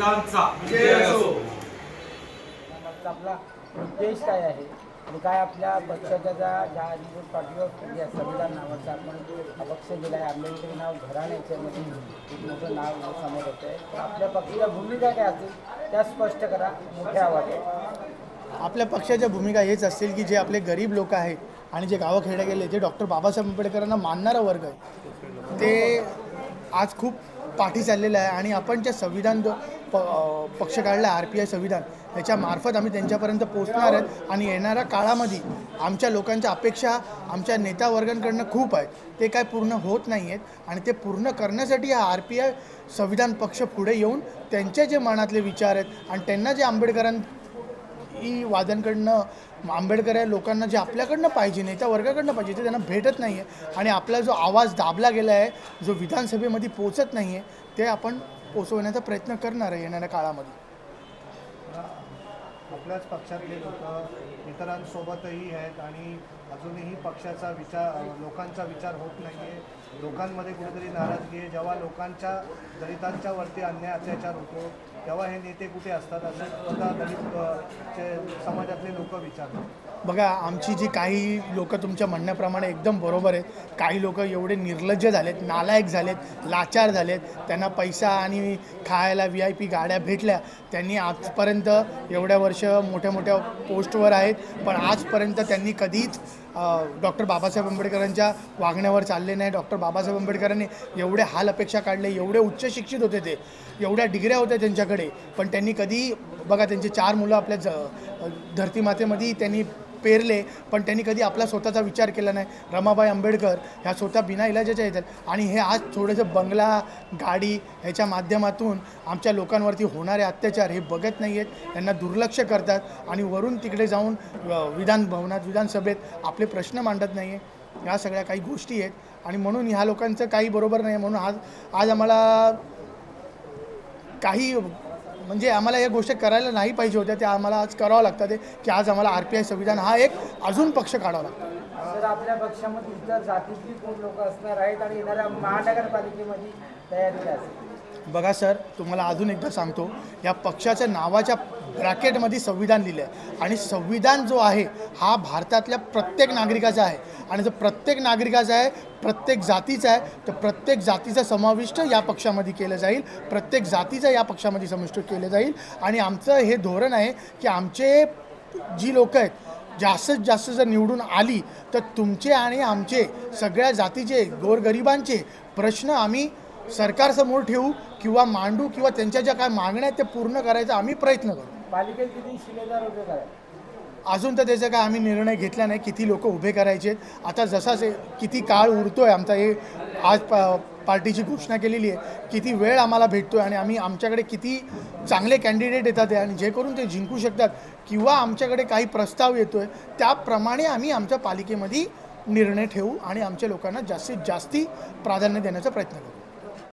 संविधानचा विजय असो। आपला उद्देश काय आहे आणि काय आपल्या पक्षाच्या ज्या पाठीवर संविधान नावाचा आपण पक्ष दिला आहे, आंबेडकरी नाव घराण्याच्यामध्ये एक मोठं नाव समोर होतं आहे, तर आपल्या पक्षाच्या भूमिका काय असतील त्या स्पष्ट करा मोठ्या आवाजात। आपल्या पक्षाच्या भूमिका हेच असतील की जे आपले गरीब लोक आहेत आणि जे गावाखेड्या गेले, जे डॉक्टर बाबासाहेब आंबेडकरांना मानणारा वर्ग आहे, ते आज खूप पाठी चाललेलं आहे। आणि आपण जे संविधान पक्ष काढला RPI संविधान, त्याच्यामार्फत आम्ही त्यांच्यापर्यंत पोहोचणार आहेत। आणि येणाऱ्या काळामध्ये आमच्या लोकांच्या अपेक्षा आमच्या नेतावर्गांकडनं खूप आहेत, ते काय पूर्ण होत नाही आहेत। आणि ते पूर्ण करण्यासाठी हा RPI संविधान पक्ष पुढे येऊन त्यांचे जे मनातले विचार आहेत आणि त्यांना जे वाद्यांकडनं आंबेडकर या लोकांना जे आपल्याकडनं पाहिजे, नेता वर्गाकडनं पाहिजे, ते त्यांना भेटत नाही आहे। आणि आपला जो आवाज दाबला गेला आहे, जो विधानसभेमध्ये पोचत नाही आहे, ते आपण पोचवण्याचा प्रयत्न करणार आहे येणाऱ्या काळामध्ये। आपल्याच पक्षातले लोक इतरांसोबतही आहेत आणि अजूनही पक्षाचा विचार लोकांचा विचार होत नाही आहे। लोकांमध्ये कुठेतरी नाराजगी आहे। जेव्हा लोकांच्या दलितांच्या वरती अन्याय अत्याचार होतो तेव्हा हे नेते कुठे असतात असे सुद्धा दलित समाजातले लोक विचारतात। बघा, आमची जी काही लोक तुमच्या म्हणण्याप्रमाणे एकदम बरोबर आहेत। काही लोक एवढे निर्लज्ज झालेत, नालायक झालेत, लाचार झालेत, त्यांना पैसा आणि खायला VIP गाड्या भेटल्या, त्यांनी आजपर्यंत एवढ्या वर्ष मोठ्या मोठ्या पोस्टवर आहेत, पण आजपर्यंत त्यांनी कधीच डॉक्टर बाबासाहेब आंबेडकरांच्या वागण्यावर चालले नाही। डॉक्टर बाबासाहेब आंबेडकरांनी एवढे हाल अपेक्षा काढले, एवढे उच्च शिक्षित होते, ते एवढ्या डिग्र्या होत्या त्यांच्याकडे, पण त्यांनी कधी बघा त्यांचे 4 मुलं आपल्या धरतीमातेमध्ये त्यांनी पेरले, पण त्यांनी कधी आपला स्वतःचा विचार केला नाही। रमाबाई आंबेडकर ह्या स्वतः बिना इलाजाच्या येतात आणि हे आज थोडंसं बंगला गाडी ह्याच्या माध्यमातून आमच्या लोकांवरती होणारे अत्याचार हे बघत नाही आहेत, त्यांना दुर्लक्ष करतात आणि वरून तिकडे जाऊन विधानसभेत आपले प्रश्न मांडत नाही आहे। ह्या सगळ्या काही गोष्टी आहेत आणि म्हणून ह्या लोकांचं काही बरोबर नाही। म्हणून आज आम्हाला काही म्हणजे आम्हाला या गोष्टी करायला नाही पाहिजे होत्या, त्या आम्हाला आज करावं लागतात की आज आम्हाला RPI संविधान हा एक अजून पक्ष काढावा लागतो। तर आपल्या पक्षामध्ये इतर जातीतली कोण लोक असणार आहेत आणि येणाऱ्या महानगरपालिकेमध्ये तयारी असेल? बघा सर, तुम्हाला अजून एकदा सांगतो, या पक्षाच्या नावाच्या ब्रॅकेटमध्ये संविधान लिहिलं आहे आणि संविधान जो आहे हा भारतातल्या प्रत्येक नागरिकाचा आहे आणि जो प्रत्येक नागरिकाचा आहे, प्रत्येक जातीचा आहे, तर प्रत्येक जातीचा समाविष्ट या पक्षामध्ये केलं जाईल, प्रत्येक जातीचा या पक्षामध्ये समाविष्ट केलं जाईल। आणि आमचं हे धोरण आहे की आमचे जी लोक आहेत जास्तीत जास्त जर निवडून आली तर तुमचे आणि आमचे सगळ्या जातीचे गोरगरिबांचे प्रश्न आम्ही सरकारसमोर ठेवू किंवा मांडू किंवा त्यांच्या ज्या काय मागण्या आहेत ते पूर्ण करायचा आम्ही प्रयत्न करू। पालिकेत किती शिलेदार उभे करायचे? अजून तर त्याचा काय आम्ही निर्णय घेतला नाही, किती लोक उभे करायचे। आता जसा किती काळ उरतो आहे आमचा, हे आज पार्टीची घोषणा केलेली आहे, किती वेळ आम्हाला भेटतो आहे आणि आमच्याकडे किती चांगले कॅन्डिडेट येतात आणि जे करून ते जिंकू शकतात किंवा आमच्याकडे काही प्रस्ताव येतो आहे त्याप्रमाणे आम्ही आमच्या पालिकेमध्ये निर्णय ठेवू आणि आमच्या लोकांना जास्तीत जास्त प्राधान्य देण्याचा प्रयत्न करू।